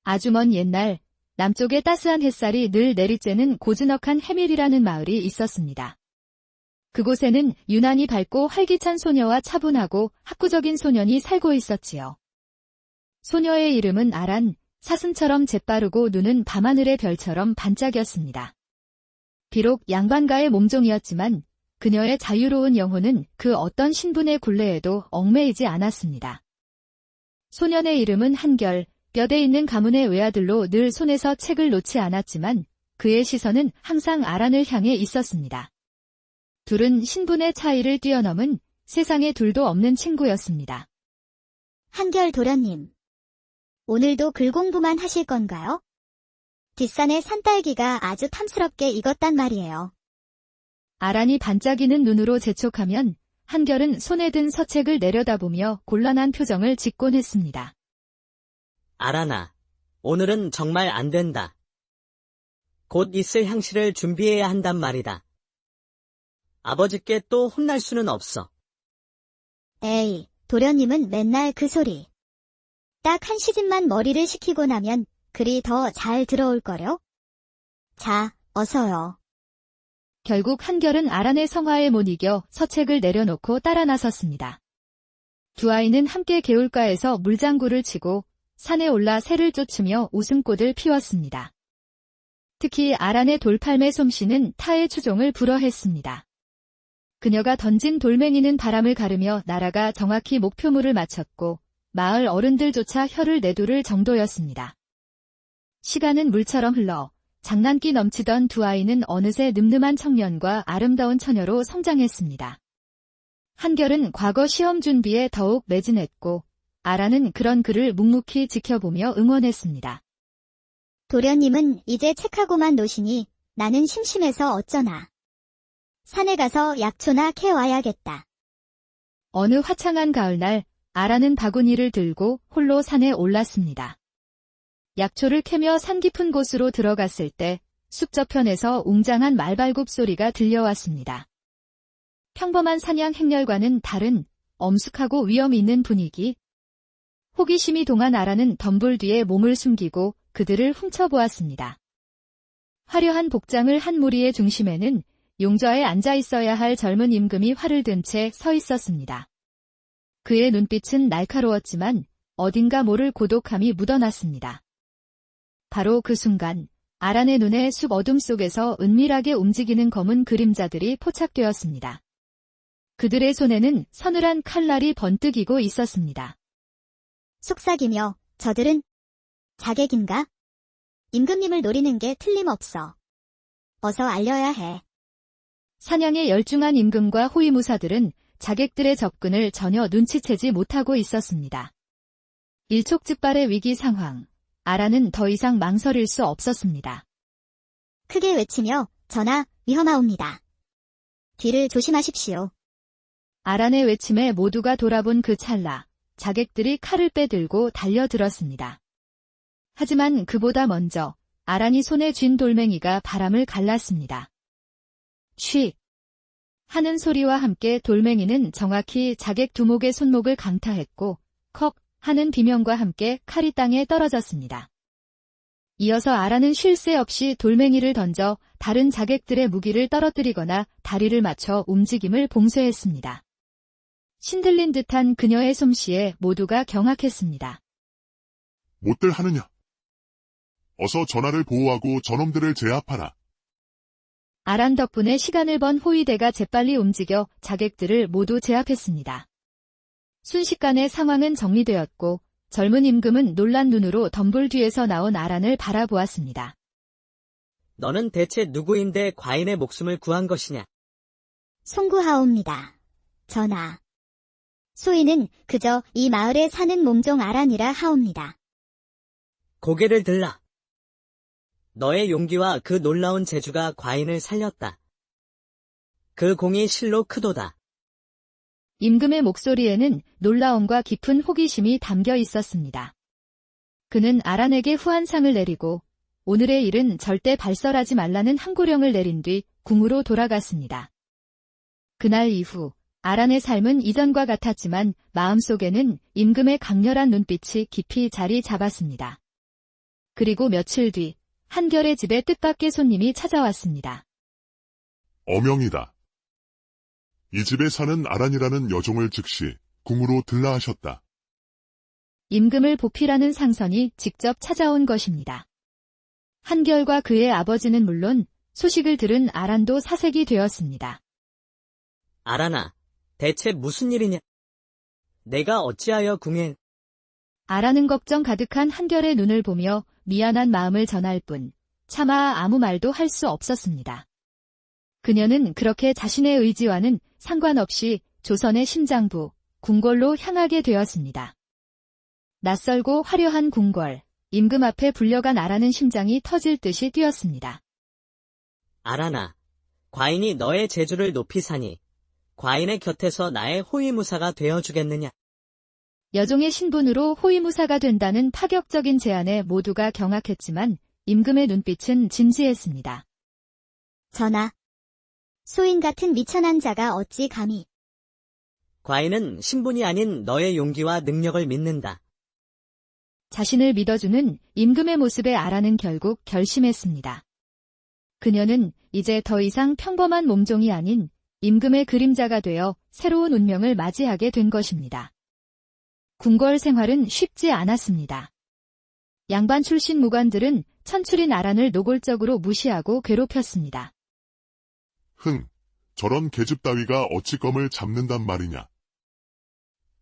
아주 먼 옛날, 남쪽의 따스한 햇살이 늘 내리쬐는 고즈넉한 해밀이라는 마을이 있었습니다. 그곳에는 유난히 밝고 활기찬 소녀와 차분하고 학구적인 소년이 살고 있었지요. 소녀의 이름은 아란, 사슴처럼 재빠르고 눈은 밤하늘의 별처럼 반짝였습니다. 비록 양반가의 몸종이었지만 그녀의 자유로운 영혼은 그 어떤 신분의 굴레에도 얽매이지 않았습니다. 소년의 이름은 한결, 뼈대 있는 가문의 외아들로 늘 손에서 책을 놓지 않았지만 그의 시선은 항상 아란을 향해 있었습니다. 둘은 신분의 차이를 뛰어넘은 세상에 둘도 없는 친구였습니다. 한결 도련님, 오늘도 글 공부만 하실 건가요? 뒷산의 산딸기가 아주 탐스럽게 익었단 말이에요. 아란이 반짝이는 눈으로 재촉하면 한결은 손에 든 서책을 내려다보며 곤란한 표정을 짓곤 했습니다. 아란아, 오늘은 정말 안 된다. 곧 있을 향시를 준비해야 한단 말이다. 아버지께 또 혼날 수는 없어. 에이, 도련님은 맨날 그 소리. 딱 한 시즌만 머리를 식히고 나면 글이 더 잘 들어올거려? 자, 어서요. 결국 한결은 아란의 성화에 못 이겨 서책을 내려놓고 따라 나섰습니다. 두 아이는 함께 개울가에서 물장구를 치고 산에 올라 새를 쫓으며 웃음꽃을 피웠습니다. 특히 아란의 돌팔매 솜씨는 타의 추종을 불허했습니다. 그녀가 던진 돌멩이는 바람을 가르며 날아가 정확히 목표물을 맞췄고 마을 어른들조차 혀를 내두를 정도였습니다. 시간은 물처럼 흘러 장난기 넘치던 두 아이는 어느새 늠름한 청년과 아름다운 처녀로 성장했습니다. 한결은 과거 시험 준비에 더욱 매진했고 아란은 그런 그를 묵묵히 지켜보며 응원했습니다. 도련님은 이제 책하고만 노시니 나는 심심해서 어쩌나. 산에 가서 약초나 캐와야겠다. 어느 화창한 가을날 아란은 바구니를 들고 홀로 산에 올랐습니다. 약초를 캐며 산 깊은 곳으로 들어갔을 때 숲 저편에서 웅장한 말발굽 소리가 들려왔습니다. 평범한 사냥 행렬과는 다른 엄숙하고 위험 있는 분위기. 호기심이 동한 아란은 덤불 뒤에 몸을 숨기고 그들을 훔쳐보았습니다. 화려한 복장을 한 무리의 중심에는 용좌에 앉아 있어야 할 젊은 임금이 활을 든 채 서 있었습니다. 그의 눈빛은 날카로웠지만 어딘가 모를 고독함이 묻어났습니다. 바로 그 순간 아란의 눈에 숲 어둠 속에서 은밀하게 움직이는 검은 그림자들이 포착되었습니다. 그들의 손에는 서늘한 칼날이 번뜩이고 있었습니다. 속삭이며 저들은 자객인가? 임금님을 노리는 게 틀림없어. 어서 알려야 해. 사냥에 열중한 임금과 호위무사들은 자객들의 접근을 전혀 눈치채지 못하고 있었습니다. 일촉즉발의 위기 상황. 아란은 더 이상 망설일 수 없었습니다. 크게 외치며 전하, 위험하옵니다. 뒤를 조심하십시오. 아란의 외침에 모두가 돌아본 그 찰나, 자객들이 칼을 빼들고 달려들었습니다. 하지만 그보다 먼저 아란이 손에 쥔 돌멩이가 바람을 갈랐습니다. 쉬! 하는 소리와 함께 돌멩이는 정확히 자객 두목의 손목을 강타했고 컥! 하는 비명과 함께 칼이 땅에 떨어졌습니다. 이어서 아란은 쉴 새 없이 돌멩이를 던져 다른 자객들의 무기를 떨어뜨리거나 다리를 맞춰 움직임을 봉쇄했습니다. 신들린 듯한 그녀의 솜씨에 모두가 경악했습니다. 못들 하느냐? 어서 전하를 보호하고 저놈들을 제압하라. 아란 덕분에 시간을 번 호위대가 재빨리 움직여 자객들을 모두 제압했습니다. 순식간에 상황은 정리되었고 젊은 임금은 놀란 눈으로 덤불 뒤에서 나온 아란을 바라보았습니다. 너는 대체 누구인데 과인의 목숨을 구한 것이냐? 송구하옵니다. 전하. 소인은 그저 이 마을에 사는 몸종 아란이라 하옵니다. 고개를 들라. 너의 용기와 그 놀라운 재주가 과인을 살렸다. 그 공이 실로 크도다. 임금의 목소리에는 놀라움과 깊은 호기심이 담겨 있었습니다. 그는 아란에게 후한상을 내리고 오늘의 일은 절대 발설하지 말라는 항고령을 내린 뒤 궁으로 돌아갔습니다. 그날 이후 아란의 삶은 이전과 같았지만 마음속에는 임금의 강렬한 눈빛이 깊이 자리 잡았습니다. 그리고 며칠 뒤 한결의 집에 뜻밖의 손님이 찾아왔습니다. 어명이다. 이 집에 사는 아란이라는 여종을 즉시 궁으로 들라하셨다. 임금을 보필하는 상선이 직접 찾아온 것입니다. 한결과 그의 아버지는 물론 소식을 들은 아란도 사색이 되었습니다. 아란아, 대체 무슨 일이냐? 내가 어찌하여 궁에... 아란은 걱정 가득한 한결의 눈을 보며 미안한 마음을 전할 뿐 차마 아무 말도 할 수 없었습니다. 그녀는 그렇게 자신의 의지와는 상관없이 조선의 심장부, 궁궐로 향하게 되었습니다. 낯설고 화려한 궁궐, 임금 앞에 불려간 아란은 심장이 터질 듯이 뛰었습니다. 아란아, 과인이 너의 재주를 높이 사니 과인의 곁에서 나의 호위무사가 되어주겠느냐? 여종의 신분으로 호위무사가 된다는 파격적인 제안에 모두가 경악했지만 임금의 눈빛은 진지했습니다. 전하, 소인 같은 미천한 자가 어찌 감히. 과인은 신분이 아닌 너의 용기와 능력을 믿는다. 자신을 믿어주는 임금의 모습에 아란은 결국 결심했습니다. 그녀는 이제 더 이상 평범한 몸종이 아닌 임금의 그림자가 되어 새로운 운명을 맞이하게 된 것입니다. 궁궐 생활은 쉽지 않았습니다. 양반 출신 무관들은 천출인 아란을 노골적으로 무시하고 괴롭혔습니다. 저런 계집 따위가 어찌 껌을 잡는단 말이냐.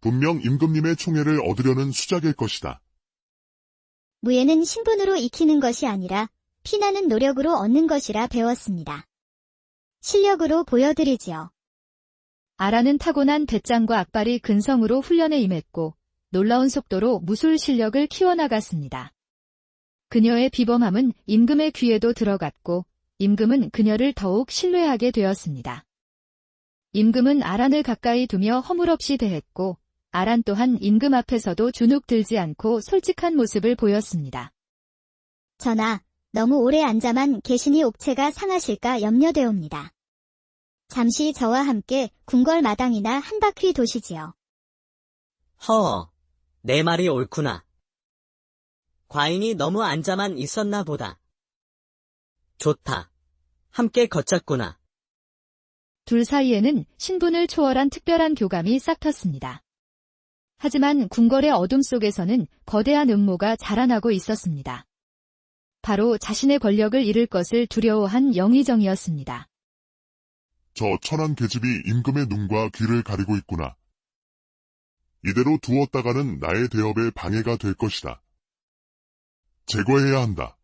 분명 임금님의 총애를 얻으려는 수작일 것이다. 무예는 신분으로 익히는 것이 아니라 피나는 노력으로 얻는 것이라 배웠습니다. 실력으로 보여드리지요. 아란은 타고난 배짱과 악발이 근성으로 훈련에 임했고 놀라운 속도로 무술 실력을 키워나갔습니다. 그녀의 비범함은 임금의 귀에도 들어갔고 임금은 그녀를 더욱 신뢰하게 되었습니다. 임금은 아란을 가까이 두며 허물없이 대했고 아란 또한 임금 앞에서도 주눅 들지 않고 솔직한 모습을 보였습니다. 전하, 너무 오래 앉아만 계시니 옥체가 상하실까 염려되옵니다. 잠시 저와 함께 궁궐 마당이나 한 바퀴 도시지요. 허, 내 말이 옳구나. 과인이 너무 앉아만 있었나 보다. 좋다. 함께 걷자꾸나. 둘 사이에는 신분을 초월한 특별한 교감이 싹텄습니다. 하지만 궁궐의 어둠 속에서는 거대한 음모가 자라나고 있었습니다. 바로 자신의 권력을 잃을 것을 두려워한 영의정이었습니다. 저 천한 계집이 임금의 눈과 귀를 가리고 있구나. 이대로 두었다가는 나의 대업에 방해가 될 것이다. 제거해야 한다.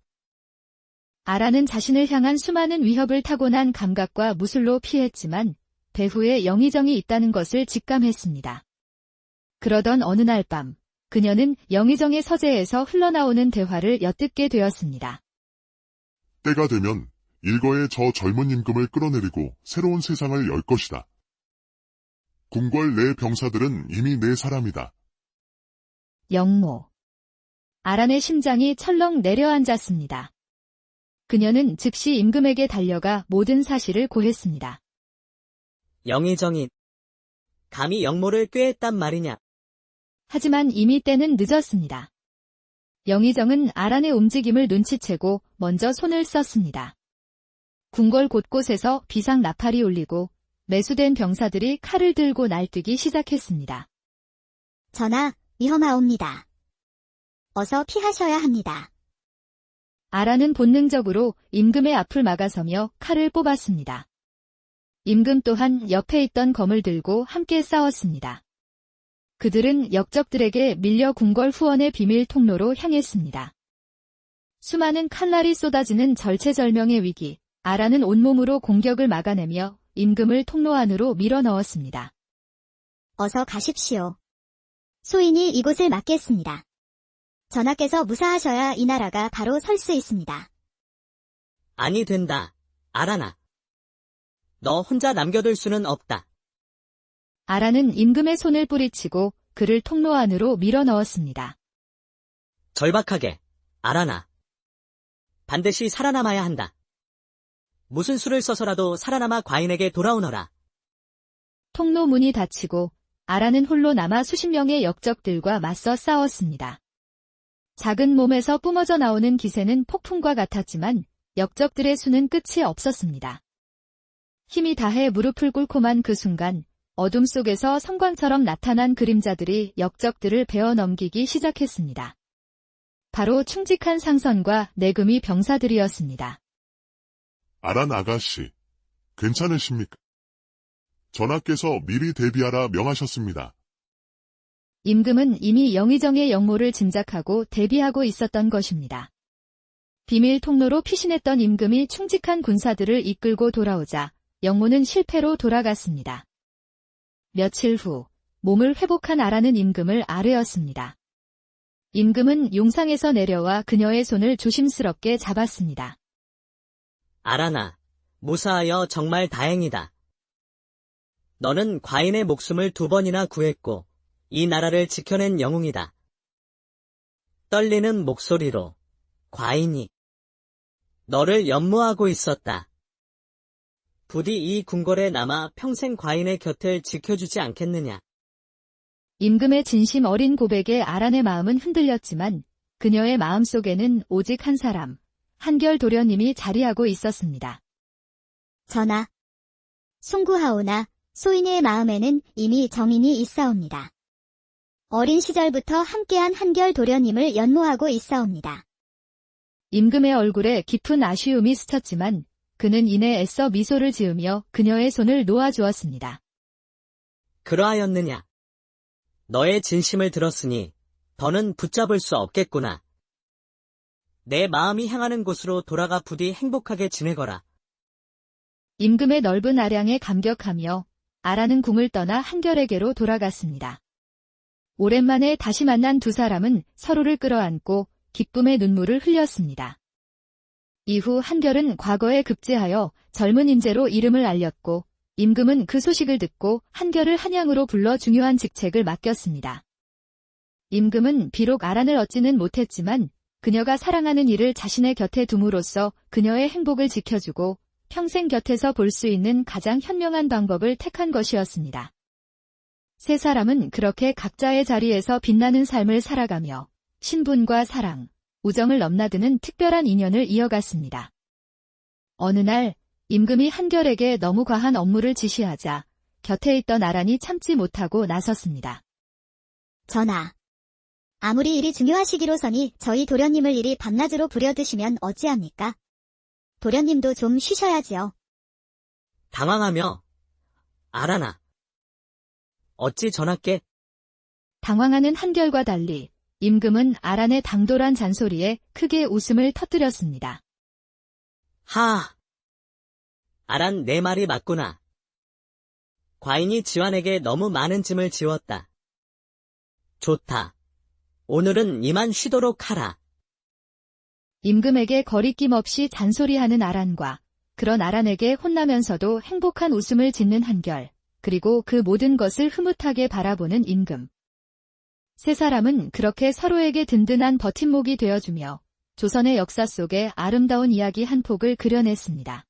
아란은 자신을 향한 수많은 위협을 타고난 감각과 무술로 피했지만 배후에 영의정이 있다는 것을 직감했습니다. 그러던 어느 날 밤, 그녀는 영의정의 서재에서 흘러나오는 대화를 엿듣게 되었습니다. 때가 되면 일거에 저 젊은 임금을 끌어내리고 새로운 세상을 열 것이다. 궁궐 내 병사들은 이미 내 사람이다. 영모. 아란의 심장이 철렁 내려앉았습니다. 그녀는 즉시 임금에게 달려가 모든 사실을 고했습니다. 영의정이 감히 영모를 꾀했단 말이냐? 하지만 이미 때는 늦었습니다. 영의정은 아란의 움직임을 눈치채고 먼저 손을 썼습니다. 궁궐 곳곳에서 비상 나팔이 울리고 매수된 병사들이 칼을 들고 날뛰기 시작했습니다. 전하, 위험하옵니다. 어서 피하셔야 합니다. 아란은 본능적으로 임금의 앞을 막아서며 칼을 뽑았습니다. 임금 또한 옆에 있던 검을 들고 함께 싸웠습니다. 그들은 역적들에게 밀려 궁궐 후원의 비밀 통로로 향했습니다. 수많은 칼날이 쏟아지는 절체절명의 위기, 아란은 온몸으로 공격을 막아내며 임금을 통로 안으로 밀어넣었습니다. 어서 가십시오. 소인이 이곳을 맡겠습니다. 전하께서 무사하셔야 이 나라가 바로 설 수 있습니다. 아니 된다. 아란아. 너 혼자 남겨둘 수는 없다. 아란은 임금의 손을 뿌리치고 그를 통로 안으로 밀어넣었습니다. 절박하게. 아란아. 반드시 살아남아야 한다. 무슨 수를 써서라도 살아남아 과인에게 돌아오너라. 통로 문이 닫히고 아란은 홀로 남아 수십 명의 역적들과 맞서 싸웠습니다. 작은 몸에서 뿜어져 나오는 기세는 폭풍과 같았지만 역적들의 수는 끝이 없었습니다. 힘이 다해 무릎을 꿇고만 그 순간 어둠 속에서 성광처럼 나타난 그림자들이 역적들을 베어 넘기기 시작했습니다. 바로 충직한 상선과 내금이 병사들이었습니다. 아란 아가씨, 괜찮으십니까? 전하께서 미리 대비하라 명하셨습니다. 임금은 이미 영의정의 역모를 짐작하고 대비하고 있었던 것입니다. 비밀 통로로 피신했던 임금이 충직한 군사들을 이끌고 돌아오자 역모는 실패로 돌아갔습니다. 며칠 후 몸을 회복한 아란은 임금을 아뢰었습니다. 임금은 용상에서 내려와 그녀의 손을 조심스럽게 잡았습니다. 아란아, 무사하여 정말 다행이다. 너는 과인의 목숨을 2번이나 구했고 이 나라를 지켜낸 영웅이다. 떨리는 목소리로 과인이 너를 연모하고 있었다. 부디 이 궁궐에 남아 평생 과인의 곁을 지켜주지 않겠느냐. 임금의 진심 어린 고백에 아란의 마음은 흔들렸지만 그녀의 마음속에는 오직 한 사람, 한결 도련님이 자리하고 있었습니다. 전하, 숭구하오나 소인의 마음에는 이미 정인이 있사옵니다. 어린 시절부터 함께한 한결 도련님을 연모하고 있사옵니다. 임금의 얼굴에 깊은 아쉬움이 스쳤지만 그는 이내 애써 미소를 지으며 그녀의 손을 놓아주었습니다. 그러하였느냐. 너의 진심을 들었으니 더는 붙잡을 수 없겠구나. 내 마음이 향하는 곳으로 돌아가 부디 행복하게 지내거라. 임금의 넓은 아량에 감격하며 아란은 궁을 떠나 한결에게로 돌아갔습니다. 오랜만에 다시 만난 두 사람은 서로를 끌어안고 기쁨의 눈물을 흘렸습니다. 이후 한결은 과거에 급제하여 젊은 인재로 이름을 알렸고 임금은 그 소식을 듣고 한결을 한양으로 불러 중요한 직책을 맡겼습니다. 임금은 비록 아란을 얻지는 못했지만 그녀가 사랑하는 이를 자신의 곁에 둠으로써 그녀의 행복을 지켜주고 평생 곁에서 볼 수 있는 가장 현명한 방법을 택한 것이었습니다. 세 사람은 그렇게 각자의 자리에서 빛나는 삶을 살아가며 신분과 사랑, 우정을 넘나드는 특별한 인연을 이어갔습니다. 어느 날 임금이 한결에게 너무 과한 업무를 지시하자 곁에 있던 아란이 참지 못하고 나섰습니다. 전하, 아무리 일이 중요하시기로서니 저희 도련님을 이리 밤낮으로 부려드시면 어찌합니까? 도련님도 좀 쉬셔야지요. 당황하며 아란아, 어찌 전하께? 당황하는 한결과 달리 임금은 아란의 당돌한 잔소리에 크게 웃음을 터뜨렸습니다. 하! 아란 내 말이 맞구나. 과인이 지환에게 너무 많은 짐을 지웠다. 좋다. 오늘은 이만 쉬도록 하라. 임금에게 거리낌 없이 잔소리하는 아란과 그런 아란에게 혼나면서도 행복한 웃음을 짓는 한결, 그리고 그 모든 것을 흐뭇하게 바라보는 임금. 세 사람은 그렇게 서로에게 든든한 버팀목이 되어주며 조선의 역사 속에 아름다운 이야기 한 폭을 그려냈습니다.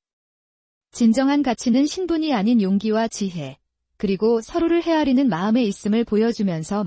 진정한 가치는 신분이 아닌 용기와 지혜, 그리고 서로를 헤아리는 마음에 있음을 보여주면서